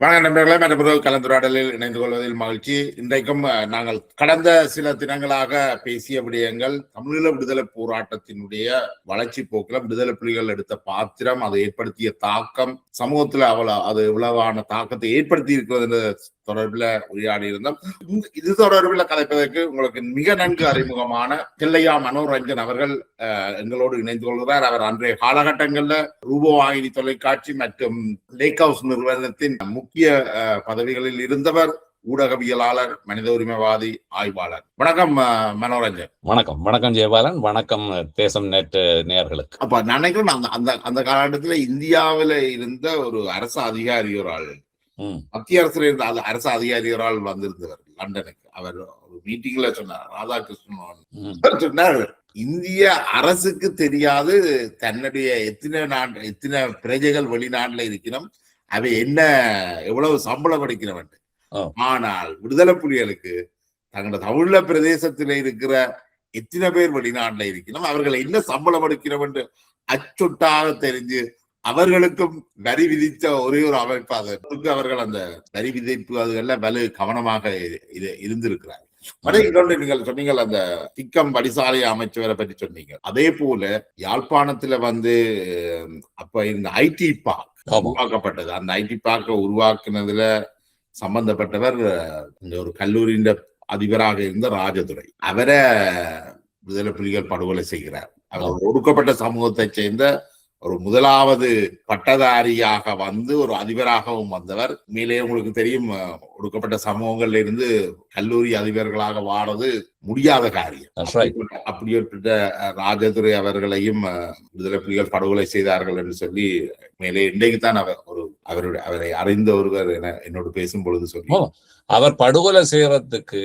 வணக்கம் நண்பர்களே, மற்றொரு கலந்துரையாடலில் இணைந்து கொள்வதில் மகிழ்ச்சி. இன்றைக்கும் நாங்கள் கடந்த சில தினங்களாக பேசிய விடயங்கள் தமிழீழ விடுதலை போராட்டத்தினுடைய வளர்ச்சி போக்கில் விடுதலை புலிகள் எடுத்த பாத்திரம், அது ஏற்படுத்திய தாக்கம், சமூகத்துல அது எவ்வளவான தாக்கத்தை ஏற்படுத்தி இருக்கிறது தொடர்பில் உரையாடி இருந்தோம். இது தொடர்பில் கதைப்பதற்கு உங்களுக்கு மிக நன்கு அறிமுகமான தில்லையா மனோரஞ்சன் அவர்கள் எங்களோடு இணைந்து கொள்கிறார். அவர் அன்றைய காலகட்டங்களில் ரூபவாகினி தொலைக்காட்சி மற்றும் லேக் ஹவுஸ் நிறுவனத்தின் முக்கிய பதவிகளில் இருந்தவர், ஊடகவியலாளர், மனித உரிமைவாதி, ஆய்வாளர். வணக்கம் மனோரஞ்சன். வணக்கம். வணக்கம் ஜெயபாலன். வணக்கம் தேசம் நெட் நேயர்களுக்கு. அப்ப நினைக்கிறேன் அந்த காலகட்டத்தில் இந்தியாவில இருந்த ஒரு அரசு அதிகாரி ஒரு ஆள், மத்திய அரசுல இருந்த அரசு அதிகாரிகளால் வந்திருந்தவர் லண்டனுக்கு. அவர் ஒரு மீட்டிங்ல சொன்னார், ராதாகிருஷ்ணன் சொன்னார், இந்திய அரசுக்கு தெரியாது தன்னுடைய எத்தனை பிரஜைகள் வெளிநாட்டுல இருக்கணும், அவை என்ன எவ்வளவு சம்பளம் அடிக்கிறவன். ஆனால் விடுதலை புலிகளுக்கு தங்களோட தமிழ பிரதேசத்தில இருக்கிற எத்தனை பேர் வெளிநாட்டுல இருக்கணும், அவர்கள் என்ன சம்பளம் அடிக்கிறவன் அச்சொட்டாக தெரிஞ்சு அவர்களுக்கும் வரி விதித்த ஒரே ஒரு அமைப்பு. அதற்கு அவர்கள் அந்த வரி விதிப்பு அதுகள்லாம் வலு கவனமாக இருந்திருக்கிறார். இன்னொன்று நீங்கள் சொன்னீங்கள், அந்த திக்கம் படிசாலை அமைச்சவரை பற்றி சொன்னீங்க. அதே போல யாழ்ப்பாணத்துல அப்ப இந்த ஐடி பார்க் உருவாக்கப்பட்டது. அந்த ஐடி பார்க்க உருவாக்குனதுல சம்பந்தப்பட்டவர் ஒரு கல்லூரியின் அதிபராக இருந்த ராஜதுரை. அவரை விடுதலை புலிகள் படுகொலை செய்கிறார். அவர் ஒடுக்கப்பட்ட சமூகத்தை சேர்ந்த ஒரு முதலாவது பட்டதாரியாக ஒரு அதிபராகவும் வந்தவர். மேலே உங்களுக்கு தெரியும், ஒடுக்கப்பட்ட சமூகங்கள்ல இருந்து கல்லூரி அதிபர்களாக வாழறது முடியாத காரியம். அப்படிப்பட்ட ராஜதுரை அவர்களையும் விடுதலை புலிகள் படுகொலை செய்தார்கள் என்று சொல்லி மேலே இன்றைக்குத்தான் அவரை அறிந்த ஒருவர் என்னோடு பேசும் பொழுது சொல்லி, அவர் படுகொலை செய்யறதுக்கு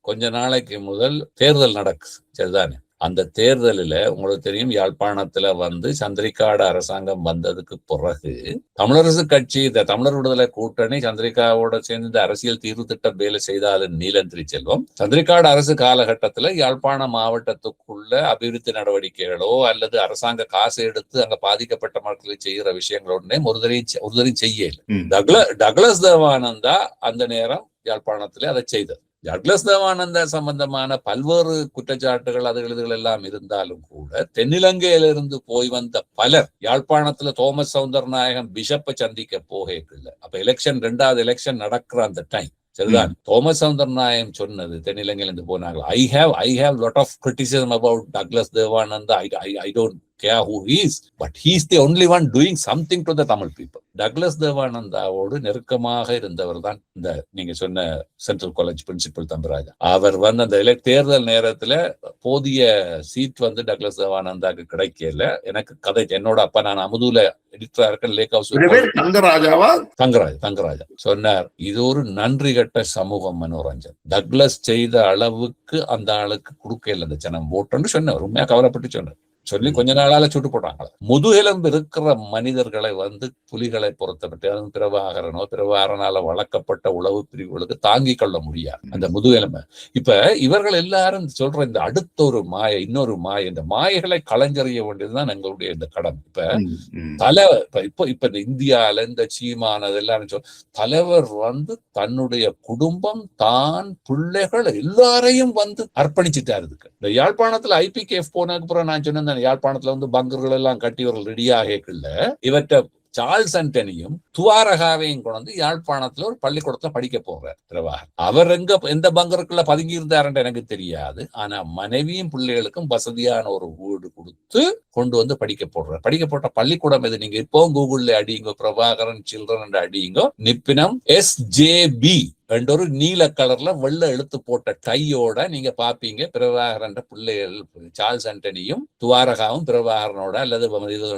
கொஞ்ச நாளைக்கு முதல் தேர்தல் நடக்கு, சரிதானே? அந்த தேர்தலில் உங்களுக்கு தெரியும், யாழ்ப்பாணத்துல சந்திரிகாடு அரசாங்கம் வந்ததுக்கு பிறகு தமிழரசு கட்சி, இந்த தமிழர் விடுதலை கூட்டணி சந்திரிகாவோட சேர்ந்து இந்த அரசியல் தீர்வு திட்டம் வேலை செய்தாலும் நீலன் திருச்செல்வம் சந்திரிகாடு அரசு காலகட்டத்துல யாழ்ப்பாண மாவட்டத்துக்குள்ள அபிவிருத்தி நடவடிக்கைகளோ அல்லது அரசாங்க காசு எடுத்து அங்க பாதிக்கப்பட்ட மக்களுக்கு செய்கிற விஷயங்களோடனே ஒரு செய்யல. டக்ளஸ் தேவானந்தா அந்த நேரம் யாழ்ப்பாணத்துல அதை செய்தது. டக்ளஸ் தேவானந்தா சம்பந்தமான பல்வேறு குற்றச்சாட்டுகள் அதுகள் எல்லாம் இருந்தாலும் கூட தென்னிலங்கையிலிருந்து போய் வந்த பலர் யாழ்ப்பாணத்துல தோமஸ் சவுந்தரநாயகம் பிஷப்பை சந்திக்க போகல. அப்ப ரெண்டாவது எலெக்ஷன் நடக்கிற அந்த டைம், சரிதான், தோமஸ் சவுந்தரநாயகம் சொன்னது, தென்னிலங்கையில இருந்து போனாங்க, I have lot of criticism about Douglas Devananda. I don't care who he is, but he is the only one doing something to the Tamil people. Douglas தேவானந்தாவோடு நெருக்கமாக இருந்தவர் தான் இந்த நீங்க சொன்ன சென்ட்ரல் காலேஜ் பிரின்சிபல் தம்பராஜா. அவர் அந்த தேர்தல் நேரத்துல போதிய சீட் டக்ளஸ் தேவானந்தாக்கு கிடைக்கல. எனக்கு கதை, என்னோட அப்பா, நான் அமுதூல எடிட்டரா இருக்க லேக் ஹவுஸ் தங்கராஜா சொன்னார், இது ஒரு நன்றி கட்ட சமூகம் மனோரஞ்சன், டக்ளஸ் செய்த அளவுக்கு அந்த ஆளுக்கு கொடுக்கல அந்த ஜனம் ஓட்டுன்னு சொன்னார். உண்மையா கவலைப்பட்டு சொன்னார். சொல்லி கொஞ்ச நாளால சுட்டு போட்டாங்களே. முதுகெலும்பு இருக்கிற மனிதர்களை புலிகளை பொறுத்தப்பட்டு பிரபாகரனால வளர்க்கப்பட்ட உளவு பிரிவுகளுக்கு தாங்கிக் கொள்ள முடியாது அந்த முதுகெலும்பு. இப்ப இவர்கள் எல்லாரும் சொல்ற இந்த அடுத்த ஒரு இன்னொரு இந்த மாயைகளை களைஞ்சறிய வேண்டியதுதான் எங்களுடைய இந்த கடன். இப்ப இந்த இந்தியால இந்த சீமானது எல்லாரும் தலைவர் தன்னுடைய குடும்பம், தான், பிள்ளைகள் எல்லாரையும் அர்ப்பணிச்சுட்டாரு. இந்த யாழ்ப்பாணத்துல IPKF போனதுக்கு அப்புறம் நான் சொன்னேன், யாழ்ப்பாணத்துல பங்கர்கள் எல்லாம் கட்டியவர்கள் ரெடியாகல, இவற்றை சார்ல்ஸ் ஆண்டனியும் துவாரகாவையும் கொண்டு யாழ்ப்பாணத்துல ஒரு பள்ளிக்கூடத்துல படிக்க போறார் பிரபாகர். அவர் எந்த பங்கருக்குள்ள பதுங்கி இருந்தாருன்னு எனக்கு தெரியாது. ஆனா மனைவியும் பிள்ளைகளுக்கும் வசதியான ஒரு வீடு கொடுத்து கொண்டு படிக்க போட்ட பள்ளிக்கூடம் எது? நீங்க இப்போ கூகுள்ல அடியுங்க, பிரபாகரன் சில்ட்ரன் அடியுங்க, நிப்பினம் SJB என்ற ஒரு நீல கலர்ல வெள்ள எழுத்து போட்ட டையோட நீங்க பாப்பீங்க. பிரபாகரன் பிள்ளைகள் சார்ல்ஸ் ஆண்டனியும் துவாரகாவும் பிரபாகரனோட அல்லது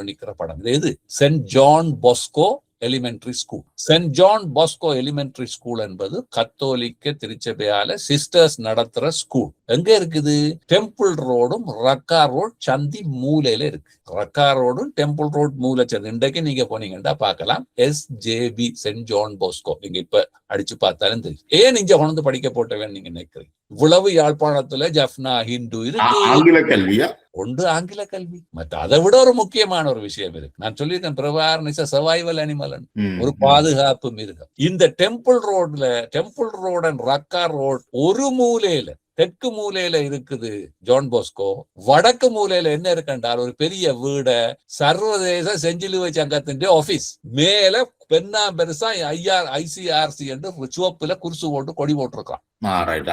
நிக்கிற படம். இது Saint John Bosco elementary school. Saint John Bosco elementary school என்பது கத்தோலிக்க திருச்சபையால சிஸ்டர்ஸ் நடத்துற ஸ்கூல். எங்க இருக்குது? டெம்பிள் ரோடும் ரக்கா ரோட் சந்தி மூலையில இருக்கு. ரக்கா ரோடும் டெம்பிள் ரோட் மூலை சந்தி. இன்றைக்கு நீங்க போனீங்கன்னா பார்க்கலாம் SJB சென்ட் ஜான் பாஸ்கோ. நீங்க இப்ப அடிச்சு பார்த்தாலும் தெரியும். ஏன் இங்க கொண்டு படிக்க போட்டவன் நீங்க நினைக்கிறீங்க? இவ்வளவு யாழ்ப்பாணத்துல ஜப்னா ஹிந்து இருக்கு. ஆங்கில கல்வியா? ஒன்று ஆங்கில கல்வி, மற்ற அதை விட ஒரு முக்கியமான ஒரு விஷயம் இருக்கு. நான் சொல்லியிருக்கேன், பிரபாகரன் இஸ் சர்வைவல் அனிமல், ஒரு பாதுகாப்பு மிருகம். இந்த டெம்பிள் ரோட் அண்ட் ரக்கா ரோட் ஒரு மூலையில, தெற்கு மூலையில இருக்குது ஜான் போஸ்கோ, வடக்கு மூலையில என்ன இருக்குன்றால் ஒரு பெரிய வீட சர்வதேச செஞ்சிலுவை சங்கத்தின் ஆபீஸ், மேல பெண்ணா பெருசா ICRC என்று சிவப்புல குருசு போட்டு கொடி போட்டிருக்கான்.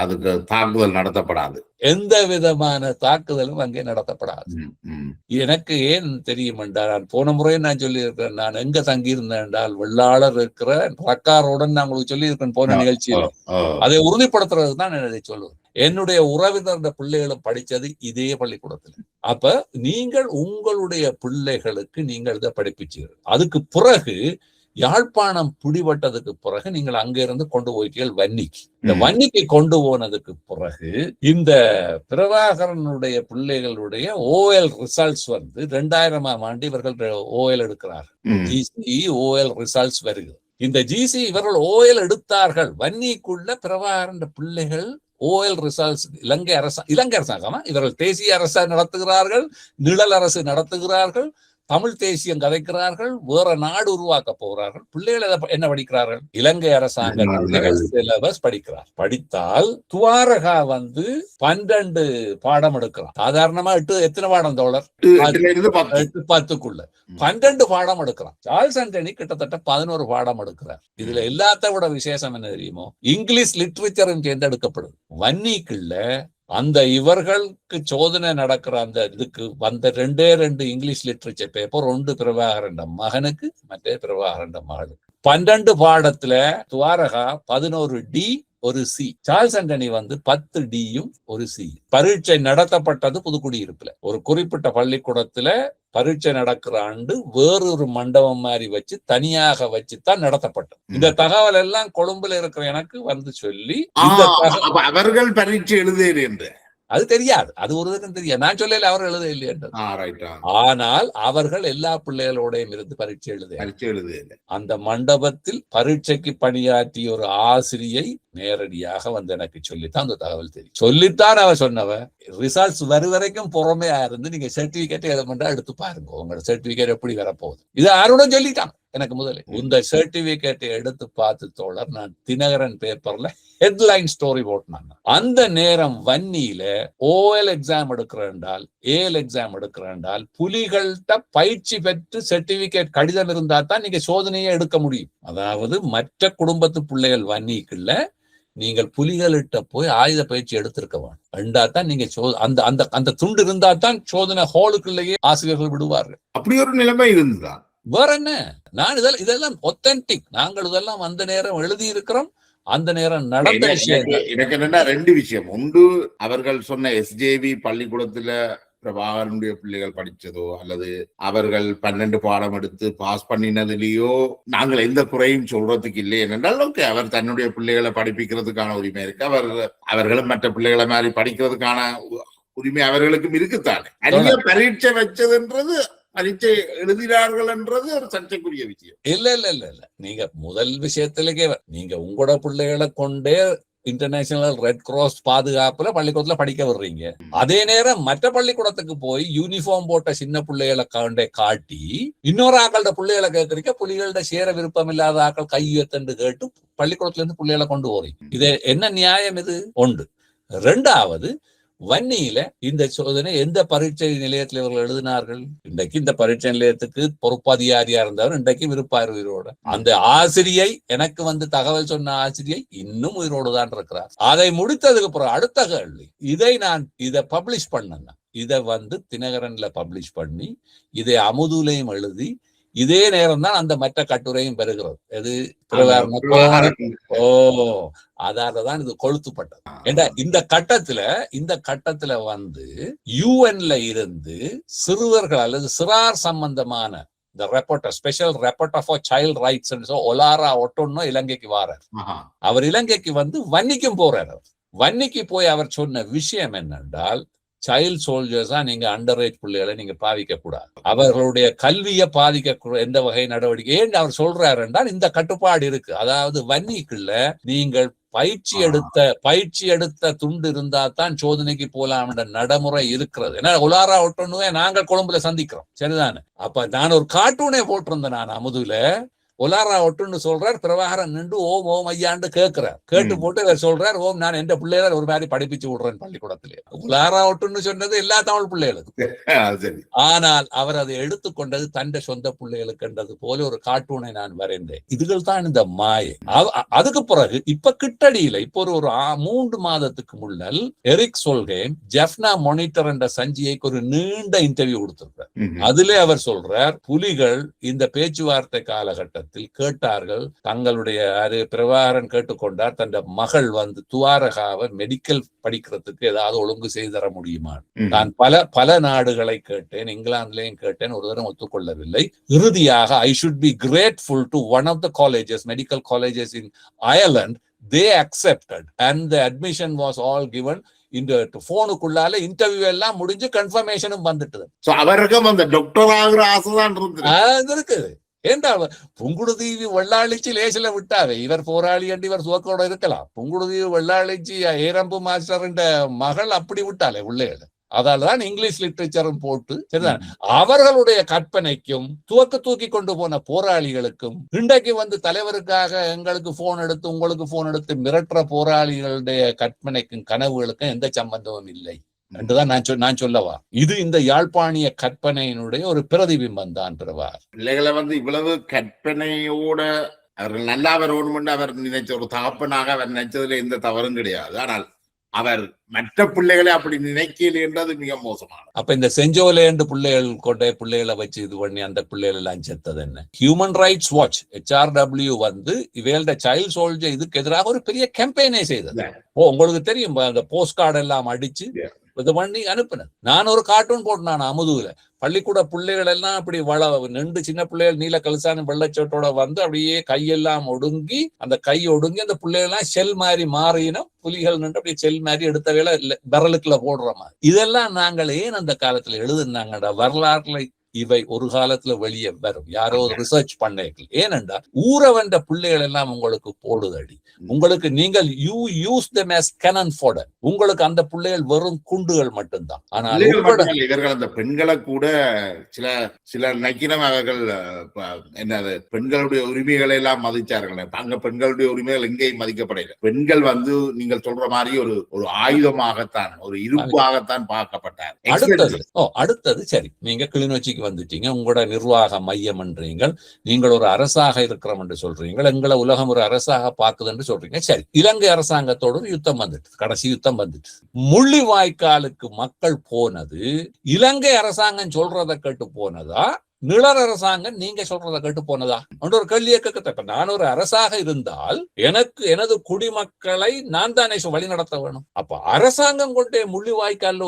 அதுக்கு தாக்குதல் நடத்தப்படாது, எந்த விதமான தாக்குதலும் அங்கே நடத்தப்படாது. எனக்கு ஏன் தெரியும் என்றால், நான் போன முறையும் நான் சொல்லியிருக்கிறேன், நான் எங்க தங்கியிருந்தேன் என்றால் வெள்ளாளர் இருக்கிற ரக்காருடன் நான் உங்களுக்கு சொல்லியிருக்கேன் போன நிகழ்ச்சியில். அதை உறுதிப்படுத்துறது தான் நான் இதை சொல்லுவேன். என்னுடைய உறவினருடைய பிள்ளைகளும் படிச்சது இதே பள்ளிக்கூடத்தில். அப்ப நீங்கள் உங்களுடைய பிள்ளைகளுக்கு நீங்கள் இதை படிப்பிச்சீர்கள். அதுக்கு பிறகு யாழ்ப்பாணம் பிடிபட்டதுக்கு பிறகு நீங்கள் அங்க இருந்து கொண்டு போயிட்டீர்கள் வன்னிக்கு. இந்த வன்னிக்கு கொண்டு போனதுக்கு பிறகு இந்த பிரபாகரனுடைய பிள்ளைகளுடைய OL ரிசல்ட்ஸ் வந்து 2000ஆம் ஆண்டு இவர்கள் OL எடுக்கிறார்கள். GC OL ரிசல்ட்ஸ் வருகிறது. இந்த GC இவர்கள் OL எடுத்தார்கள். வன்னிக்குள்ள பிரபாகரன் பிள்ளைகள் OL ரிசல்ட்ஸ் இலங்கை அரசாங்கமா இவர்கள் தேசிய அரசு நடத்துகிறார்கள், நிழல் அரசு நடத்துகிறார்கள், தமிழ் தேசியம் கதைக்கிறார்கள், வேற நாடு உருவாக்க போகிறார்கள். பிள்ளைகள் என்ன படிக்கிறார்கள்? இலங்கை அரசாங்க சிலபஸ் படிக்கிறார். படித்தால் துவாரகா வந்து 12 பாடம் எடுக்கிறான். சாதாரணமா எத்தனை பாடம் தோழர்? 10க்குள்ள 12 பாடம் எடுக்கிறான். சார்ல்ஸ் ஆண்டனி கிட்டத்தட்ட 11 பாடம் எடுக்கிறார். இதுல எல்லாத்த விட விசேஷம் என்ன தெரியுமோ, இங்கிலீஷ் லிட்ரேச்சரும் தேர்ந்தெடுக்கப்படுது. வன்னிக்குள்ள அந்த இவர்களுக்கு சோதனை நடக்கிற அந்த இதுக்கு வந்த 2 இங்கிலீஷ் லிட்ரேச்சர் பேப்பர், ஒன்று பிரபாகரன் மகனுக்கு, மற்ற பிரபாகரன் மகளுக்கு. 12 பாடத்துல Dwarka 11 D 1 C, Charles Anthony வந்து 10 Dயும் 1 C. பரீட்சை நடத்தப்பட்டது புதுக்குடியிருப்புல ஒரு குறிப்பிட்ட பள்ளிக்கூடத்துல. பரீட்சை நடக்கிற ஆண்டு வேறொரு மண்டபம் மாதிரி வச்சு தனியாக வச்சுதான் நடத்தப்பட்டது. இந்த தகவல் எல்லாம் கொழும்புல இருக்கிற எனக்கு வந்து சொல்லி, அவர்கள் பரீட்சை எழுதுகிறேன் அது தெரியாது, அது ஒருவருக்கும் தெரியாது. நான் சொல்லல அவர்கள் எழுத இல்லையா, ஆனால் அவர்கள் எல்லா பிள்ளைகளோடையும் இருந்து பரீட்சை எழுத அந்த மண்டபத்தில் பரீட்சைக்கு பணியாற்றிய ஒரு ஆசிரியை நேரடியாக வந்து எனக்கு சொல்லித்தான் அந்த தகவல் தெரியும். சொல்லித்தான் அவ சொன்னவ, ரிசல்ட்ஸ் வரைக்கும் பொறுமையா இருந்து நீங்க சர்டிபிகேட் எதை பண்ணா எடுத்து பாருங்க, உங்களோட சர்டிபிகேட் எப்படி வரப்போகுது. இது யாரோட சொல்லிட்டாங்க எனக்கு முதல்ல. இந்த சர்டிபிகேட்டை எடுத்து பார்த்து தோழர், நான் தினகரன் பேப்பர்ல ஹெட்லைன் ஸ்டோரி போட்டினாங்க. அந்த நேரம் வன்னியில OL எக்ஸாம் எடுக்கிறேன்டால், AL எக்ஸாம் எடுக்கிறேன்டால் புலிகள்கிட்ட பயிற்சி பெற்று சர்டிபிகேட் கடிதம் இருந்தா தான் நீங்க சோதனையை எடுக்க முடியும். அதாவது மற்ற குடும்பத்து பிள்ளைகள் வன்னிக்குள்ள நீங்கள் புலிகளிட்ட போய் ஆயுத பயிற்சி எடுத்திருக்க வேண்டாம். நீங்க அந்த அந்த அந்த துண்டு இருந்தா தான் சோதனை ஹாலுக்குள்ளேயே ஆசிரியர்கள் விடுவார்கள். அப்படி ஒரு நிலைமை இருந்தா வேற என்ன? நான் இதெல்லாம் ஒத்தன்டிக், நாங்கள் இதெல்லாம் அந்த நேரம் எழுதி இருக்கிறோம், அந்த நேரம் நடந்த விஷயம். எனக்கு என்னன்னா 2 விஷயம். ஒன்று, அவர்கள் சொன்ன SJV பள்ளிக்கூடத்துல பிரபாகரனுடைய பிள்ளைகள் படிச்சதோ அல்லது அவர்கள் 12 பாடம் எடுத்து பாஸ் பண்ணினதுலயோ நாங்கள் எந்த குறையும் சொல்றதுக்கு இல்லை. என்னென்றால் அவர் தன்னுடைய பிள்ளைகளை படிப்பிக்கிறதுக்கான உரிமை இருக்கு. அவர்களும் மற்ற பிள்ளைகளை மாதிரி படிக்கிறதுக்கான உரிமை அவர்களுக்கும் இருக்குத்தானே. அதிக பரீட்சை வச்சதுன்றது, பரீட்சை எழுதினார்கள் என்றது ஒரு சர்ச்சைக்குரிய விஷயம். இல்ல நீங்க முதல் விஷயத்திலேயே நீங்க உங்களோட பிள்ளைகளை கொண்டே இன்டர்நேஷனல் ரெட் கிராஸ் பாதுகாப்புல பள்ளிக்கூடத்துல படிக்க விடுறீங்க. அதே நேரம் மற்ற பள்ளிக்கூடத்துக்கு போய் யூனிஃபார்ம் போட்ட சின்ன பிள்ளைகளை காட்டி இன்னொரு ஆக்களோட பிள்ளைகளை கேட்கறீங்க. புலிகளோட சேர விருப்பம் இல்லாத ஆக்கள் கையெழுத்து கேட்டு பள்ளிக்கூடத்துல இருந்து பிள்ளைகளை கொண்டு போறீங்க. இது என்ன நியாயம்? இது ஒன்று. 2வது, வன்னியில இந்த சோதனை எந்த பரீட்சை நிலையத்தில் இவர்கள் எழுதினார்கள்? இன்றைக்கு இந்த பரீட்சை நிலையத்துக்கு பொறுப்பதிகாரியா இருந்தவர் இன்றைக்கு இருப்பார் உயிரோடு. அந்த ஆசிரியை, எனக்கு வந்து தகவல் சொன்ன ஆசிரியை இன்னும் உயிரோடு தான் இருக்கிறார். அதை முடித்ததுக்கு அப்புறம் அடுத்த கேள்வி, இதை பப்ளிஷ் பண்ணேன். இதை வந்து தினகரன்ல பப்ளிஷ் பண்ணி இதை அமுதுலையும் எழுதி இதே நேரம் தான் அந்த மற்ற கட்டுரையும் பெறுகிறது. எது? அதாலதான் இது கொளுத்துப்பட்டது. ஏண்டா இந்த கட்டத்துல வந்து UN இருந்து சிறுவர்கள் அல்லது சிறார் சம்பந்தமான இந்த ரெப்போர்ட்டர், ஸ்பெஷல் ரெப்போர்ட்டர் ஃபார் சைல்ட் ரைட்ஸ் ஒலாரா ஒட்டோன்னோ இலங்கைக்கு வாரார். அவர் இலங்கைக்கு வந்து வன்னிக்கும் போறார். வன்னிக்கு போய் அவர் சொன்ன விஷயம் என்னென்றால், சைல்ட் சோல்ஜர்ஸா நீங்க அண்டர் ஏஜ் பிள்ளைகளை நீங்க பாதிக்க கூடாது, அவர்களுடைய கல்வியை பாதிக்க எந்த வகை நடவடிக்கை. ஏன் அவர் சொல்றாரு என்றால், இந்த கட்டுப்பாடு இருக்கு. அதாவது வன்னிக்குள்ள நீங்கள் பயிற்சி எடுத்த துண்டு இருந்தா தான் சோதனைக்கு போலாம் என்ற நடைமுறை இருக்கிறது. ஏன்னா உலாரா ஒட்டணுவே நாங்கள் கொழும்புல சந்திக்கிறோம், சரிதானே? அப்ப நான் ஒரு கார்ட்டூனே போட்டிருந்தேன் நான் அமுதுல. ஒலாரா ஒட்டுன்னு சொல்றார், பிரபாகரன் நின்று ஓம் ஓம் ஐயாண்டு கேட்கிறார். கேட்டு போட்டு இவர் சொல்றார், ஓம் நான் எந்த பிள்ளைகளை ஒரு மாதிரி படிப்பிச்சு விடுறேன் பள்ளிக்கூடத்திலே. ஒலாரா ஒட்டுன்னு சொன்னது எல்லா தமிழ் பிள்ளைகளுக்கு. ஆனால் அவர் அதை எடுத்துக்கொண்டது தன்னை சொந்த பிள்ளைகளுக்கு என்றது போல ஒரு கார்ட்டூனை நான் வரைந்தேன். இதுகள் தான் இந்த மாயை. அதுக்கு பிறகு இப்ப கிட்டடியில இப்ப ஒரு 3 மாதத்துக்கு முன்னல் எரிக் சொல்கேம் ஜெஃப்னா மானிட்டர் என்ற சஞ்சிகைக்கு ஒரு நீண்ட இன்டர்வியூ கொடுத்திருக்கிறார். அதிலே அவர் சொல்றார், புலிகள் இந்த பேச்சுவார்த்தை காலகட்டத்தில் கேட்டார்கள், தங்களுடைய பிரபாகரன் கேட்டுக்கொண்டார் தன் மகள் துவாரகாவை மெடிக்கல் படிக்கிறதுக்கு ஏதாவது ஒழுங்கு செய்து தர முடியுமா? நான் பல நாடுகளை கேட்டேன், இங்கிலாந்துலயும் கேட்டேன், ஒரு தரம் ஒத்துக்கொள்ளவில்லை. இறுதியாக I should be grateful to one of the colleges, medical colleges in Ireland. they accepted and the admission was all given. இந்த போனுக்குள்ளால இன்டர்வியூ எல்லாம் முடிஞ்சு கன்ஃபர்மேஷனும் வந்துட்டு அவருக்கும் அந்த டாக்டர் ஆகிற ஆசைதான் இருக்குது. ஏண்டா புங்குடுதீவு வெள்ளாளிச்சி லேசில விட்டாவே இவர் போராளி என்று இவர் சுவக்கோட இருக்கலாம். புங்குடுதீவு வெள்ளாளிச்சி ஏரம்பு மாஸ்டர் மகள் அப்படி விட்டாலே உள்ளேல. அதால்தான் இங்கிலீஷ் லிட்ரேச்சரும் போட்டு சரிதான். அவர்களுடைய கற்பனைக்கும் தூக்கி கொண்டு போன போராளிகளுக்கும் இன்றைக்கு தலைவருக்காக எங்களுக்கு போன் எடுத்து உங்களுக்கு போன் எடுத்து மிரட்டுற போராளிகளுடைய கற்பனைக்கும் கனவுகளுக்கும் எந்த சம்பந்தமும் இல்லை என்றுதான் நான் சொல்லவா. இது இந்த யாழ்ப்பாணிய கற்பனையினுடைய ஒரு பிரதிபிம்பம் தான். பிள்ளைகளை இவ்வளவு கற்பனையோட அவர்கள் நல்லா வரணும் அவர் நினைச்ச ஒரு தகப்பனாக அவர் நினைச்சதுல எந்த தவறும் கிடையாது. ஆனால் அவர் மற்ற பிள்ளைகளை அப்படி நினைக்கல என்றது மிக மோசமான. அப்ப இந்த செஞ்சோலேண்டு பிள்ளைகளை வச்சு இது பண்ணி அந்த பிள்ளைகள் எல்லாம் செத்தது என்ன? ஹியூமன் ரைட்ஸ் வாட்ச் HRW இவையோட சைல்ட் சோல்ஜர் இதுக்கு எதிராக ஒரு பெரிய கேம்பெயினே செய்தது. உங்களுக்கு தெரியும், அந்த போஸ்ட் கார்டு எல்லாம் அடிச்சு இது பண்ணி அனுப்பினது. நான் ஒரு கார்ட்டூன் போட்டேன் அமுதுல. பள்ளிக்கூட பிள்ளைகள் எல்லாம் அப்படி நின்று சின்ன பிள்ளைகள் நீல கலசான வெள்ளச்சோட்டோட அப்படியே கையெல்லாம் ஒடுங்கி அந்த பிள்ளைகள் எல்லாம் செல் மாதிரி மாறினும் புலிகள் நின்று அப்படியே செல் மாதிரி எடுத்த வேலை விரலுக்குள்ள போடுற மாதிரி. இதெல்லாம் நாங்கள் ஏன் அந்த காலத்துல எழுதுனாங்கடா வரலாறுல இவை ஒரு காலத்துல வெளியே வரும். யாரோ ரிசர்ச் பண்ணீர்கள். ஏனென்றா ஊரவண்ட பிள்ளைகள் எல்லாம் உங்களுக்கு போடுதடி. உங்களுக்கு நீங்கள் use them as cannon fodder. உங்களுக்கு அந்த பிள்ளைகள் வெறும் குண்டுகள் மட்டும்தான். ஆனால் இவர்கள் அந்த பெண்களை கூட சில நக்கினம் அவர்கள் என்னது பெண்களுடைய உரிமைகளை எல்லாம் மதிச்சார்கள். அங்க பெண்களுடைய உரிமைகள் எங்கேயும் மதிக்கப்படல. பெண்கள் நீங்கள் சொல்ற மாதிரி ஒரு ஆயுதமாகத்தான் ஒரு இருப்பாகத்தான் பார்க்கப்பட்டார். அடுத்தது சரி, நீங்க கிளிநொச்சிக்கு வந்துட்டீங்க, உங்களோட நிர்வாக மையம் என்றீங்கள், நீங்கள் ஒரு அரசாக இருக்கிறோம் என்று சொல்றீங்க, எங்களை உலகம் ஒரு அரசாக பார்க்குது என்று சொல்றீங்க. சரி, இலங்கை அரசாங்கத்தோடு ஒரு யுத்தம் வந்துட்டு, கடைசி யுத்தம் வந்துட்டு, முள்ளிவாய்க்காலுக்கு மக்கள் போனது இலங்கை அரசாங்கம் சொல்றதை கேட்டு போனதா, நிழல் அரசாங்கம் நீங்க சொல்றதை கேட்டு போனதா என்ற ஒரு கேள்வியை கேட்க. நான் ஒரு அரசாக இருந்தால் எனது குடிமக்களை நான் தானே வழி நடத்த வேணும். அப்ப அரசாங்கம் கொண்டே முள்ளிவாய்க்கால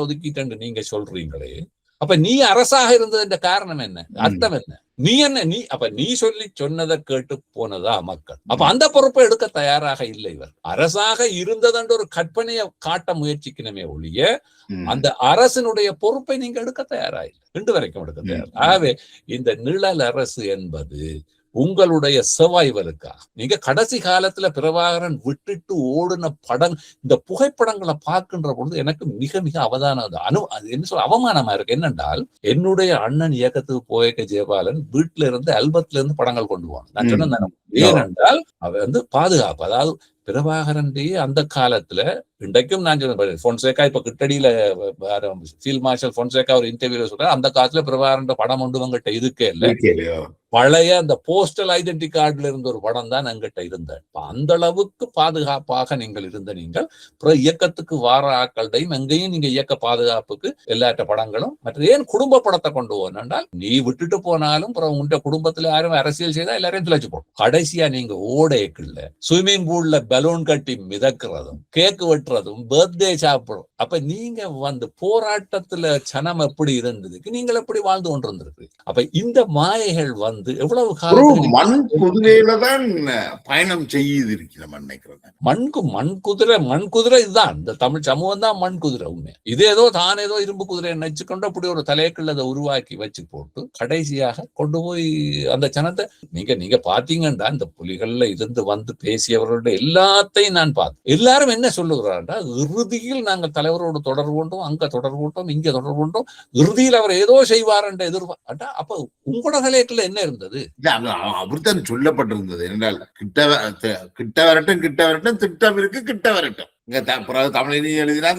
ஒதுக்கிட்டு நீங்க சொல்றீங்களே, அப்ப நீ அரசாக இருந்தது என்ற காரணம் என்ன, அர்த்தம் என்ன? நீ சொன்னதை கேட்டு போனதா மக்கள்? அப்ப அந்த பொறுப்பை எடுக்க தயாராக இல்லை. இவர் அரசாக இருந்ததென்ற ஒரு கற்பனையை காட்ட முயற்சிக்கணுமே ஒழிய அந்த அரசினுடைய பொறுப்பை நீங்க எடுக்க தயாரா இல்லை, இன்று வரைக்கும் எடுக்க தயார். ஆகவே இந்த நிழல் அரசு என்பது உங்களுடைய சர்வைவலுக்கா. நீங்க கடைசி காலத்துல பிரபாகரன் விட்டுட்டு ஓடின படம், இந்த புகைப்படங்களை பார்க்கின்ற பொழுது எனக்கு மிக மிக அவமானமா இருக்கு. என்னென்றால் என்னுடைய அண்ணன் இயக்கத்துக்கு போயக்க ஜெயபாலன் வீட்டுல இருந்து ஆல்பத்துல இருந்து படங்கள் கொண்டு போவாங்க. நான் சொன்னேன், ஏனென்றால் அவர் பாதுகாப்பு, அதாவது பிரபாகரன் அந்த காலத்துல இன்றைக்கும் நான் சொல்றேன், பொன்சேகா இப்ப கிட்டடியில ஃபீல்ட் மார்ஷல் பொன்சேகா ஒரு இன்டர்வியூல சொல்ற, அந்த காலத்துல பிரபாகரன் படம் ஒன்று உங்ககிட்ட இருக்கே இல்ல, பழைய அந்த போஸ்டல் ஐடென்டி கார்டுல இருந்த ஒரு படம் தான் எங்கிட்ட இருந்த. அந்த அளவுக்கு பாதுகாப்பாக நீங்கள் இருந்த நீங்கள் இயக்கத்துக்கு வார ஆக்கள்டையும் எங்கேயும் நீங்க இயக்க பாதுகாப்புக்கு எல்லாட்ட படங்களும் மற்ற ஏன் குடும்ப படத்தை கொண்டு போனால் நீ விட்டுட்டு போனாலும் உங்க குடும்பத்துல யாரும் அரசியல் செய்தா எல்லாரையும் துளைச்சு போடும். கடைசியா நீங்க ஓடைக்குள்ள ஸ்விம்மிங் பூல்ல பலூன் கட்டி மிதக்கிறதும் கேக்கு வெட்டுறதும் பர்த்டே சாப்பிடும். அப்ப நீங்க போராட்டத்துல சனம் எப்படி இருந்ததுக்கு நீங்கள் எப்படி வாழ்ந்து கொண்டு இருந்திருக்கு. அப்ப இந்த மாயைகள் எவ்வளவு காலம் மண் குதிரையில தான் பயணம் செய்து இருக்கிற மண் குதிரை இதுதான். இந்த தமிழ் சமூகம் தான் மண் குதிரை. உண்மை இது ஏதோ இரும்பு குதிரையை நினைச்சுக்கொண்டு அப்படி ஒரு தலையக்குள்ள அதை உருவாக்கி வச்சு போட்டு கடைசியாக கொண்டு போய் அந்த சனத்தை நீங்க பாத்தீங்கன்னா பாத்தீங்கன்னா இந்த புலிகள்ல இருந்து வந்து பேசியவர்களுடைய எல்லாத்தையும் நான் பார்த்தேன். எல்லாரும் என்ன சொல்லுகிறார்கள், இறுதியில் நாங்கள் தலைவரோடு தொடர்பு கொண்டோம், அங்க தொடர்பு கொண்டோம், இங்க தொடர்பு கொண்டோம், இறுதியில் அவர் ஏதோ செய்வார் என்ற எதிர்பார்த்தா. அப்ப உங்களோட கலையத்துல என்ன இருந்தது? அப்படித்தான் சொல்லப்பட்டிருந்தது. என்றால் கிட்ட வரட்டும் திட்டம் இருக்கு, கிட்ட வரட்டும். தமிழ் எழுதினா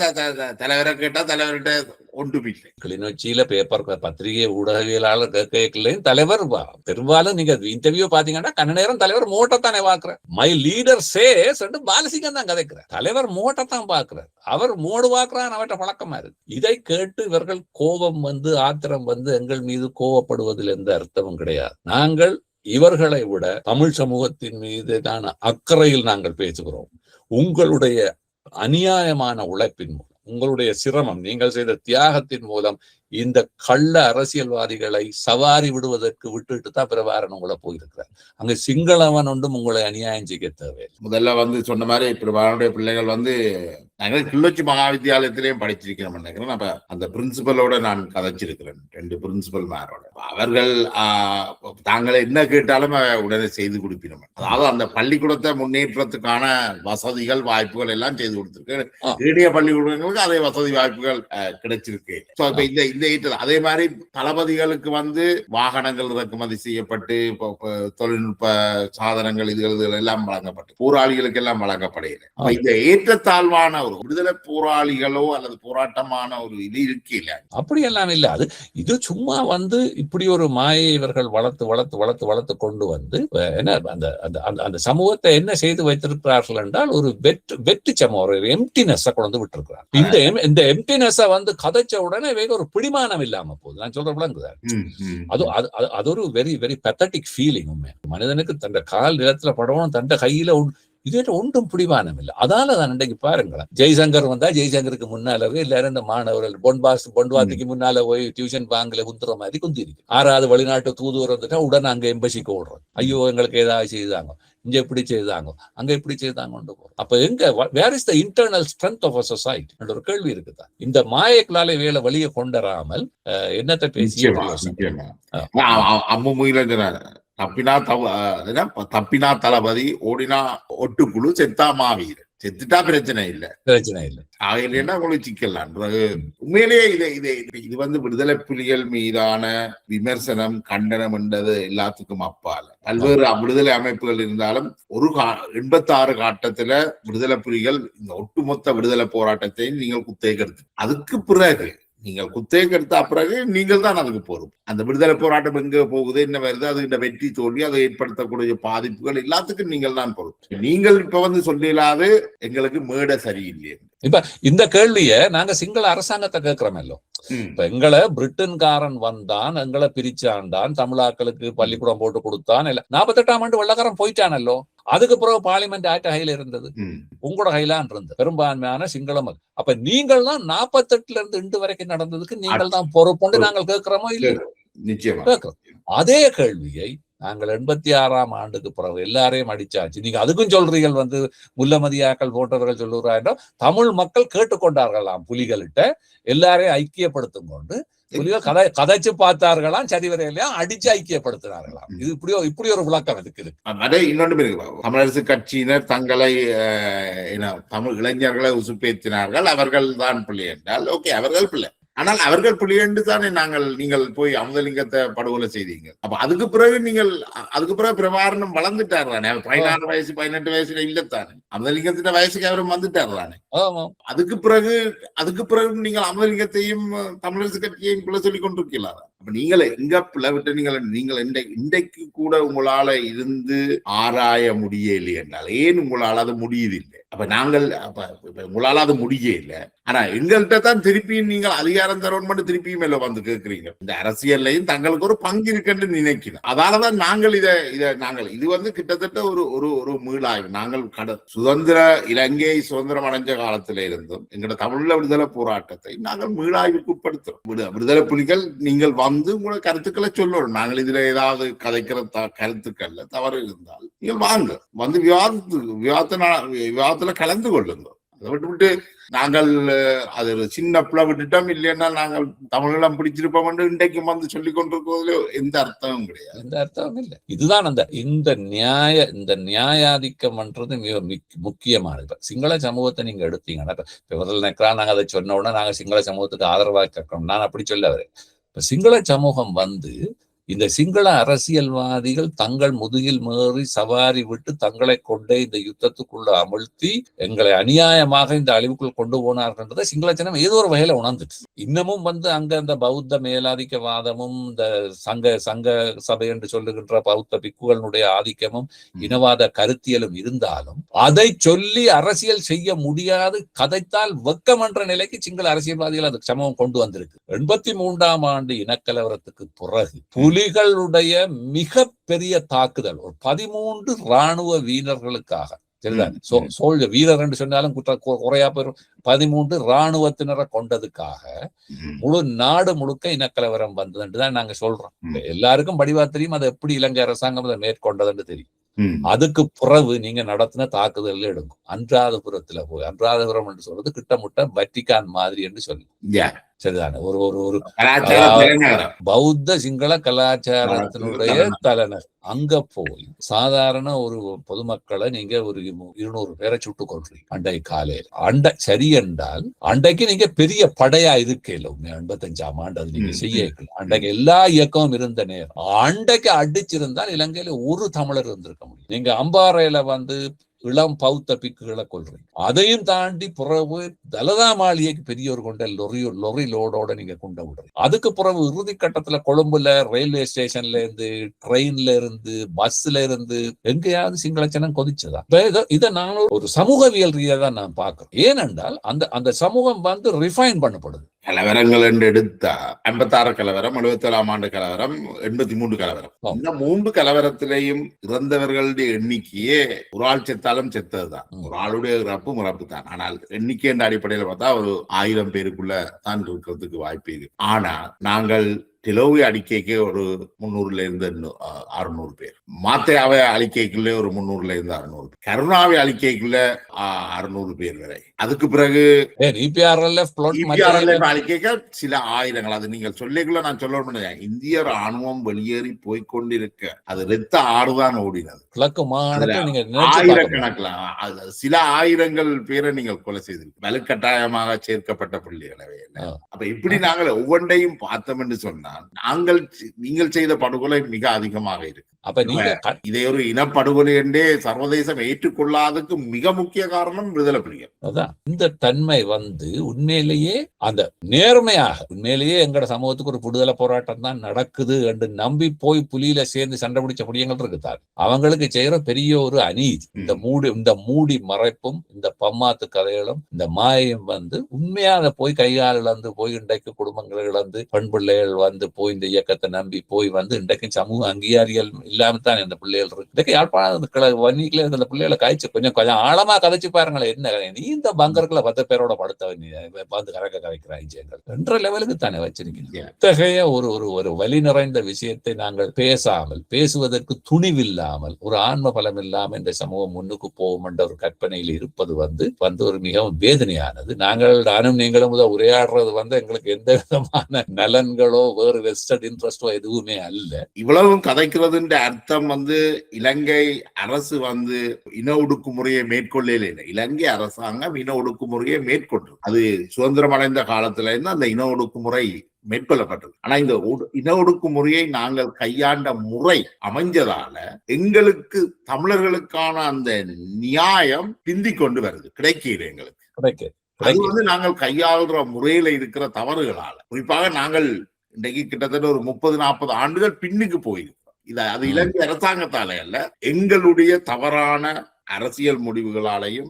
தலைவரை கேட்டா தலைவர்கிட்ட ஒன்றுமில்லை. கிளிநொச்சியில பேப்பர் பத்திரிகை ஊடகவியலாளர் கேட்கலையும் தலைவர் பெரும்பாலும் நீங்க இன்டர்வியூ பாத்தீங்கன்னா கண்ண நேரம் தலைவர் மோட்டத்தானே பாக்குறார். மை லீடர் சேஸ் பாலசிங்கம் தான் கதைக்கிறார். தலைவர் மோட்டத்தான் பாக்குறார். அவர் மோடு பாக்குறான், அவற்றை பழக்கமா இருக்கு. இதை கேட்டு இவர்கள் கோபம் வந்து ஆத்திரம் வந்து எங்கள் மீது கோவப்படுவதில் எந்த அர்த்தமும் கிடையாது. நாங்கள் இவர்களை விட தமிழ் சமூகத்தின் மீதான அக்கறையில் நாங்கள் பேசுகிறோம். உங்களுடைய அநியாயமான உழைப்பின் மூலம், உங்களுடைய சிரமம், நீங்கள் செய்த தியாகத்தின் மூலம் இந்த கள்ள அரசியல்வாதிகளை சவாரி விடுவதற்கு விட்டுட்டு தான் பிரபாரன் உங்களை போயிருக்கிறார். அங்க சிங்களவன் ஒன்றும் உங்களை அநியாயம் செய்ய தேவை. முதல்ல வந்து சொன்ன மாதிரி பிரபாரனுடைய பிள்ளைகள் வந்து நாங்கள் கிளிநொச்சி மகாவித்தியாலயத்திலேயும் படிச்சிருக்கிறோம் நினைக்கிறேன். அப்ப அந்த பிரின்சிபலோட நான் கதைச்சிருக்கிறேன், 2 பிரின்சிபல் மேரோட. அவர்கள் தாங்களை என்ன கேட்டாலும் உடனே செய்து கொடுப்பினோம். அதாவது அந்த பள்ளிக்கூடத்தை முன்னேற்றத்துக்கான வசதிகள் வாய்ப்புகள் எல்லாம் செய்து கொடுத்திருக்கு. ஏனைய பள்ளிக்கூடங்களுக்கு அதே வசதி வாய்ப்புகள் கிடைச்சிருக்கு. அதே மாதிரி தளபதிகளுக்கு வந்து வாகனங்கள் இறக்குமதி செய்யப்பட்டு தொழில்நுட்ப சாதனங்கள் இதுகள் எல்லாம் வழங்கப்பட்டு போராளிகளுக்கு எல்லாம் வழங்கப்படுகிறது. இந்த ஏற்றத்தாழ்வான ஒரு விடுதலை போராளிகளோ அல்லது போராட்டமான ஒரு இது இருக்கு இல்ல, அப்படி எல்லாம் இல்ல. அது இது சும்மா வந்து இப்படி ஒரு மாயை இவர்கள் வளர்த்து கொண்டு வந்து என்ன அந்த சமூகத்தை என்ன செய்து வைத்திருக்கிறார்கள் என்றால் ஒரு வெற்றி சமூகம், ஒரு எம்டினஸ் கொண்டு விட்டுருக்கிறார். இந்த எம்டினஸ் வந்து கதைச்ச உடனே ஒரு பிடிமானம் இல்லாம போகுது. நான் சொல்ற விளங்குதான். அது ஒரு வெரி வெரி பெத்தட்டிக் ஃபீலிங். மனிதனுக்கு தன் கால் நிலத்துல படணும், தன் கையில இது ஒன்றும் பிடிமானம் இல்லை. அதாலதான் இன்றைக்கு பாருங்களேன், ஜெய்சங்கர் வந்தா ஜெய்சங்கருக்கு முன்னாலவே எல்லாரும் இந்த மாணவர்கள் பொன்வாத்திக்கு முன்னால போய் டியூஷன் பேங்க்ல குந்துற மாதிரி குந்தி இருக்கு. 6வது வெளிநாட்டு தூதுவர் வந்துட்டா உடனே அங்க எம்பசிக்கு ஓடுறோம். ஐயோ எங்களுக்கு ஏதாவது செய்தாங்க, இங்க எப்படி செய்தாங்க, அங்க எப்படி செய்தாங்க. அப்ப எங்க where is the internal strength of a society என்ற ஒரு கேள்வி இருக்குதா? இந்த மாயக்களாலே வேலை வழியை கொண்டராமல் என்னத்தை பேசி தப்பினா தளபதி, ஓடினா ஒட்டுக்குழு, செத்தா மாவீரன். செத்துட்டா பிரச்சனை இல்லை. ஆகலைன்னா உங்களுக்கு சிக்கலாம். உண்மையிலேயே இது வந்து விடுதலை புலிகள் மீதான விமர்சனம், கண்டனம் என்றது எல்லாத்துக்கும் அப்பால பல்வேறு விடுதலை அமைப்புகள் இருந்தாலும் 86 காட்டத்துல விடுதலை புலிகள் இந்த ஒட்டுமொத்த விடுதலை போராட்டத்தை நீங்கள் குத்தகைக்கு அதுக்கு பிறகு நீங்கள் குத்தகைக்கு எடுத்த பிறகு நீங்கள் தான் அதுக்கு பொறுப்பு. அந்த விடுதலை போராட்டம் எங்க போகுது, என்ன வருது, அது இந்த வெற்றி தோல்வி, அதை ஏற்படுத்தக்கூடிய பாதிப்புகள் எல்லாத்துக்கும் நீங்கள் தான் பொறுப்பு. நீங்கள் இப்ப வந்து சொல்லிடாது எங்களுக்கு மேடை சரியில்லை. இப்ப இந்த கேள்விய நாங்க சிங்கள அரசாங்கத்தை கேட்கிறோமல்லோ. இப்ப எங்களை பிரிட்டன்காரன் வந்தான், எங்களை பிரிச்சாண்டான், தமிழாக்களுக்கு பள்ளிக்கூடம் போட்டு கொடுத்தான். 48ஆம் ஆண்டு வெள்ளக்காரன் போயிட்டானல்லோ. அதுக்கு பிறகு பார்லிமெண்ட் ஆக்ட் கையில இருந்தது, உங்களோட கையிலான் இருந்தது பெரும்பான்மையான சிங்கள மக்கள். அப்ப நீங்கள் தான் 48ல இருந்து இன்று வரைக்கும் நடந்ததுக்கு நீங்கள் தான் பொறுப்புண்டு நாங்கள் கேட்கிறோமோ இல்லை? கேட்கிறோம். அதே கேள்வியை நாங்கள் 86ஆம் ஆண்டுக்கு பிறகு எல்லாரையும் அடிச்சாச்சு. நீங்க அதுக்கும் சொல்றீங்க வந்து முல்லமதியாக்கள் போன்றவர்கள் சொல்லுறாங்க, தமிழ் மக்கள் கேட்டுக்கொண்டார்களாம் புலிகள்கிட்ட எல்லாரையும் ஐக்கியப்படுத்தும் கொண்டு. புலிகள் கதைச்சு பார்த்தார்களாம், சரிவரையிலையா அடிச்சு ஐக்கியப்படுத்தினார்களாம். இது இப்படி ஒரு விளக்கம் இருக்குது. அதே இன்னொன்று இருக்கு, தமிழரசு கட்சியினர் தங்களை தமிழ் இளைஞர்களை உசுப்பேற்றினார்கள், அவர்கள் தான் பிள்ளை என்றால் ஓகே, அவர்கள் பிள்ளை. ஆனால் அவர்கள் பிள்ளையண்டு தானே நீங்கள் போய் அமுதலிங்கத்தை படுகொலை செய்தீங்க. அப்ப அதுக்கு பிறகு பிரபாரணம் வளர்ந்துட்டார் தானே. 16 வயசு 18 வயசுல இல்லத்தானே அமுதலிங்கத்தின் வயசுக்கு அவரும் வந்துட்டார் தானே. அதுக்கு பிறகு நீங்கள் அமுதலிங்கத்தையும் தமிழரசு கட்சியையும் பிள்ளை சொல்லிக் கொண்டிருக்கிறாரா? அப்ப நீங்கள் எங்க பிளவிட்டு நீங்கள் இன்றைக்கு கூட உங்களால இருந்து ஆராய முடியலை என்றால் ஏன் உங்களால் அது முடியதில்லை? அப்ப உங்களால அது முடியல. ஆனா எங்கள்கிட்ட தான் திருப்பியும் நீங்கள் அதிகாரம் தரணும் மட்டும் திருப்பியும் மேல வந்து கேட்கிறீங்க. இந்த அரசியல்லையும் தங்களுக்கு ஒரு பங்கு இருக்குன்னு நினைக்கிறேன். அதனாலதான் நாங்கள் இது வந்து கிட்டத்தட்ட ஒரு மீளாய்வு. நாங்கள் இலங்கை சுதந்திரம் அடைஞ்ச காலத்தில இருந்தும் எங்களோட தமிழ்ல விடுதலை போராட்டத்தை நாங்கள் மீளாய்வுக்கு உட்படுத்துறோம். விடுதலை புலிகள் நீங்கள் வந்து உங்களோட கருத்துக்களை சொல்லணும். நாங்கள் இதுல ஏதாவது கதைக்கிற கருத்துக்கள்ல தவறு இருந்தால் நீங்கள் வாங்க, வந்து விவாதத்துல கலந்து கொள்ளுங்க. அதை விட்டு நாங்கள் அது ஒரு சின்ன பிள்ளை விட்டுட்டோம், இல்லைன்னா நாங்கள் தமிழெல்லாம் பிடிச்சிருப்போம் என்று இன்றைக்கும் வந்து சொல்லிக் கொண்டிருக்கிறதுல எந்த அர்த்தமும் கிடையாது. எந்த அர்த்தமும் இல்லை. இதுதான் இந்த நியாயாதிக்கம்ன்றது மிக முக்கியமானது. சிங்கள சமூகத்தை நீங்க எடுத்தீங்கன்னா, இப்ப முதல்ல நினைக்கிறான் நாங்க அதை சொன்ன உடனே நாங்க சிங்கள சமூகத்துக்கு ஆதரவாக கேட்கணும், நான் அப்படி சொல்ல வரேன். இப்ப சிங்கள சமூகம் வந்து இந்த சிங்கள அரசியல்வாதிகள் தங்கள் முதுகில் மேறி சவாரி விட்டு தங்களை கொண்டே இந்த யுத்தத்துக்குள்ள அமிழ்த்தி எங்களை அநியாயமாக இந்த அழிவுக்குள் கொண்டு போனார்ன்றதை சிங்கள ஜனம் ஏதோ ஒரு வகையில உணர்ந்துட்டு இன்னமும் வந்து அங்க அந்த பௌத்த மேலாதிக்கவாதமும் இந்த சங்க சபை என்று சொல்லுகின்ற பௌத்த பிக்குகளுடைய ஆதிக்கமும் இனவாத கருத்தியலும் இருந்தாலும் அதை சொல்லி அரசியல் செய்ய முடியாது, கதைத்தால் வெக்கம் என்ற நிலைக்கு சிங்கள அரசியல்வாதிகள் அதுக்கு சமூகம் கொண்டு வந்திருக்கு. 83ஆம் ஆண்டு இனக்கலவரத்துக்கு பிறகு புலிகளுடைய மிக பெரிய தாக்குதல் ஒரு 13 ராணுவ வீரர்களுக்காக, சரிதான் வீரர் என்று சொன்னாலும் குறையா பெறும், 13 ராணுவத்தினரை கொண்டதுக்காக முழு நாடு முழுக்க இனக்கலவரம் வந்ததுதான் நாங்க சொல்றோம். எல்லாருக்கும் படிவா தெரியும் அதை எப்படி இலங்கை அரசாங்கம் அதை மேற்கொண்டதுன்னு தெரியும். அதுக்கு பிறகு நீங்க நடத்தின தாக்குதல் எடுக்கும். அன்றாதபுரத்துல போய், அன்றாதபுரம் என்று சொல்றது கிட்டமுட்ட வட்டிகான் மாதிரி என்று சொல்லி, சரிதானே, ஒரு ஒரு பௌத்த சிங்கள கலாச்சாரத்தினுடைய தலைநகர். அங்க போய் சாதாரண ஒரு பொதுமக்களை நீங்க ஒரு 200 பேரை சுட்டுக் கொள்றீங்க அண்டை காலையில். சரி என்றால் அண்டைக்கு நீங்க பெரிய படையா இருக்கல, 85ஆம் ஆண்டு அது நீங்க செய்ய அண்டைக்கு எல்லா இயக்கமும் இருந்த நேரம். அண்டைக்கு அடிச்சிருந்தால் இலங்கையில ஒரு தமிழர் இருந்திருக்க முடியும். நீங்க அம்பாறையில வந்து இளம் பௌத்த பிக்குகளை கொள்றீங்க. அதையும் தாண்டி பிறகு தலதா மாளிகைக்கு பெரியவர் கொண்ட லொரி லோடோட நீங்க கொண்டு விடுறீங்க. அதுக்கு பிறகு இறுதி கட்டத்துல கொழும்புல ரயில்வே ஸ்டேஷன்ல இருந்து, ட்ரெயின்ல இருந்து, பஸ்ல இருந்து எங்கேயாவது சிங்கள ஜனம் கொதிச்சதா? இதை நான் ஒரு சமூகவியல் ரீதியா தான் நான் பார்க்கிறேன். ஏனென்றால் அந்த சமூகம் வந்து ரிஃபைன் பண்ணப்படுது. கலவரங்கள் என்று எடுத்தா 56 கலவரம், 77ஆம் ஆண்டு கலவரம், 83 கலவரம். இந்த 3 கலவரத்திலையும் இறந்தவர்களுடைய எண்ணிக்கையே ஒரு ஆள் செத்தாலும் செத்ததுதான். ஒரு ஆளுடைய இறப்பு தான். ஆனால் எண்ணிக்கை என்ற அடிப்படையில் பார்த்தா ஒரு 1000 பேருக்குள்ள தான் இருக்கிறதுக்கு வாய்ப்பு இருக்கு. ஆனா நாங்கள் திலோவி அடிக்கைக்கு ஒரு 300ல இருந்து 600 பேர், மாத்தையாவை அழிக்கைக்குள்ள ஒரு 300ல இருந்து 600 பேர், கருணாவை அழிக்கைக்குள்ள 600 பேர் வரை. அதுக்கு பிறகு அழிக்கைக்க சில ஆயிரங்கள். அது நீங்கள் சொல்லிக்குள்ள நான் சொல்ல முடியாது. இந்திய ராணுவம் வெளியேறி போய்கொண்டிருக்க அது ரத்த ஆறுதான் ஓடினது. ஆயிரக்கணக்கில் சில ஆயிரங்கள் பேரை நீங்கள் கொலை செய்திருக்கு, வலுக்கட்டாயமாக சேர்க்கப்பட்ட பிள்ளைகளவே. அப்ப இப்படி நாங்கள் ஒவ்வொன்றையும் பார்த்தோம் என்று சொன்னால் நீங்கள் செய்த படுகொலை மிக அதிகமாக இருக்கு. அப்ப நீங்க இதை ஒரு இனப்படுகொலை என்றே சர்வதேசம் ஏற்றுக்கொள்ளாததுக்கு மிக முக்கிய காரணம் விடுதலை புலிகள். அதான் இந்த தன்மை வந்து உண்மையிலேயே அந்த நேர்மையாக உண்மையிலேயே எங்கட சமூகத்துக்கு ஒரு விடுதலை போராட்டம் தான் நடக்குது என்று நம்பி போய் புலியில சேர்ந்து சண்டை பிடிச்ச புடியங்கள் இருக்குதான். அவங்களுக்கு செய்யற பெரிய ஒரு அநீதி. இந்த மூடி மறைப்பும் இந்த பம்மாத்து கதைகளும் இந்த மாயம் வந்து உண்மையாக போய் கையால் இழந்து போய் இன்றைக்கு குடும்பங்கள் இழந்து பெண் பிள்ளைகள் வந்து போய் இந்த இயக்கத்தை நம்பி போய் வந்து இன்றைக்கு சமூக அங்கீகாரிகள் இல்லாமத்தான் இந்த பிள்ளைகள் இருக்கு. இன்றைக்கு யாழ்ப்பாணம் வன்னிக்குள்ள இந்த பிள்ளைகளை காய்ச்சி கொஞ்சம் ஆழமா கதைச்சு பாருங்களேன். என்ன நீ இந்த பங்கருக்குள்ள 10 பேரோட படுத்த வந்து கதைக்கிறாங்க என்ற லெவலுக்கு தானே வச்சிருக்கீங்க. இத்தகைய ஒரு வலி நிறைந்த விஷயத்தை நாங்கள் பேசுவதற்கு துணிவில்லாமல், ஒரு ஆன்ம பலம் இல்லாமல் இந்த சமூகம் முன்னுக்கு போகும் என்ற ஒரு கற்பனையில் இருப்பது வந்து ஒரு மிகவும் வேதனையானது. நானும் நீங்களும் உரையாடுறது வந்து எங்களுக்கு எந்த விதமான நலன்களோ வேறு வெஸ்டர்ன் இன்ட்ரெஸ்டோ எதுவுமே அல்ல. இவ்வளவும் கதைக்கிறதுன்ற அர்த்தம் வந்து இலங்கை அரசு வந்து இன ஒடுக்குமுறையை மேற்கொள்ள இல்லை. இலங்கை அரசாங்கம் இன ஒடுக்குமுறையை மேற்கொண்டு அது சுதந்திரம் அடைந்த காலத்துல இருந்து அந்த இன ஒடுக்குமுறை மேற்கொள்ளப்பட்டது. ஆனா இந்த இன ஒடுக்குமுறையை நாங்கள் கையாண்ட முறை அமைஞ்சதால எங்களுக்கு தமிழர்களுக்கான அந்த நியாயம் பிந்திக் கொண்டு வருது, கிடைக்கிறது எங்களுக்கு. அது வந்து நாங்கள் கையாளுற முறையில இருக்கிற தவறுகளால, குறிப்பாக நாங்கள் இன்றைக்கு கிட்டத்தட்ட ஒரு 30-40 ஆண்டுகள் பின்னுக்கு போயிருக்கோம். அது இலங்கை அரசாங்கத்தாலே அல்ல, எங்களுடைய தவறான அரசியல் முடிவுகளாலையும்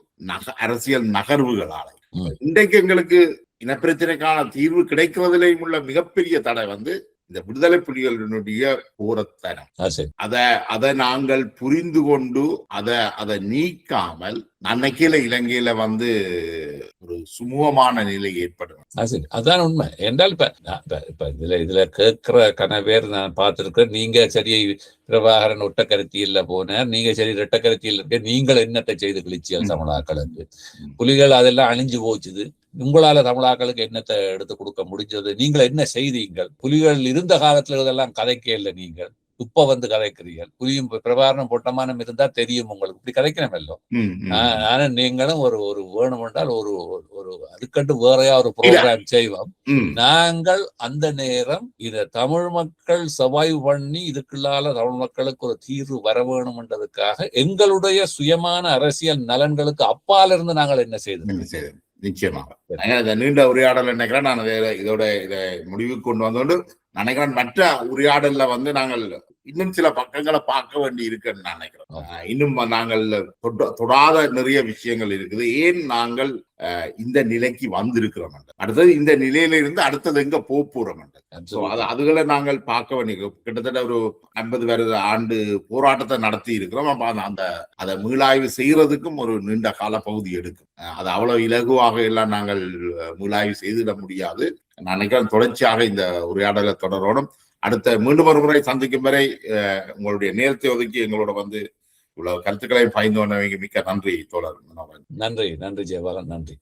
அரசியல் நகர்வுகளாலையும். இன்றைக்கு எங்களுக்கு இனப்பிரச்சனைக்கான தீர்வு கிடைக்கிறதுலையும் உள்ள மிகப்பெரிய தடை வந்து இந்த விடுதலை புலிகளினுடைய போரத்தனம். அதை நாங்கள் புரிந்து கொண்டு அதை நீக்காமல் அன்னைக்கில இலங்கையில ஒரு சுமூகமான நிலை ஏற்படும். அதான் உண்மை. என்றால் இப்ப இதுல கேட்கிற கனவேர் நான் பார்த்திருக்கேன். நீங்க சரி பிரபாகரன் ஒட்ட கருத்தியில போனார், நீங்க சரி ரெட்ட கருத்தியில் இருக்க, நீங்கள் என்னத்தை செய்து கிழிச்சியல் தமிழாக்களுக்கு? புலிகள் அதெல்லாம் அழிஞ்சு போச்சுது, உங்களால தமிழாக்களுக்கு என்னத்தை எடுத்து கொடுக்க முடிஞ்சது? நீங்கள் என்ன செய்தீங்கள்? புலிகள் இருந்த காலத்துல இதெல்லாம் கதைக்க இல்லை, நீங்கள் இப்ப கதைக்கிறீர்கள். புலியும் பிரபாரணம் பொட்டமானம் இருந்தா தெரியும் உங்களுக்கு, இப்படி கதைக்கணுமல்லோ. ஆனா நீங்களும் ஒரு வேணும் என்றால் ஒரு அதுக்கண்டு வேறையா ஒரு ப்ரோக்ராம் செய்வோம். நாங்கள் அந்த நேரம் இத தமிழ் மக்கள் சர்வைவ் பண்ணி இதுக்குள்ளால தமிழ் மக்களுக்கு ஒரு தீர்வு வர வேணும் என்றதுக்காக எங்களுடைய சுயமான அரசியல் நலன்களுக்கு அப்பால இருந்து நாங்கள் என்ன செய்தோம். நிச்சயமாக நீண்ட உரையாடல் நினைக்கிறேன். நான் இதை முடிவுக்கு கொண்டு வந்தோண்டு நினைக்கிறேன். மற்ற உரையாடல்ல நாங்கள் இன்னும் சில பக்கங்களை பார்க்க வேண்டி இருக்குன்னு நினைக்கிறேன். இன்னும் நாங்கள் தொடாத நிறைய விஷயங்கள் இருக்குது. ஏன் நாங்கள் இந்த நிலைக்கு வந்திருக்கிறோம், அடுத்தது இந்த நிலையில இருந்து அடுத்தது எங்க போறோம், அதுகளை நாங்கள் பார்க்க வேண்டிய கிட்டத்தட்ட ஒரு 50 ஆண்டு போராட்டத்தை நடத்தி இருக்கிறோம். அப்ப அதை மீளாய்வு செய்யறதுக்கும் ஒரு நீண்ட கால பகுதி எடுக்கும். அது அவ்வளவு இலகுவாக எல்லாம் நாங்கள் மீளாய்வு செய்திட முடியாது. நான் நினைக்கிறேன் தொடர்ச்சியாக இந்த உரையாடலை தொடரோடும். அடுத்த மீண்டும் ஒரு முறை சந்திக்கும் வரை உங்களுடைய நேரத்தை ஒதுக்கி எங்களோட இவ்வளவு கருத்துக்களையும் பகிர்ந்து கொண்டவங்க மிக்க நன்றி தோழர். நன்றி ஜெயபாலன், நன்றி.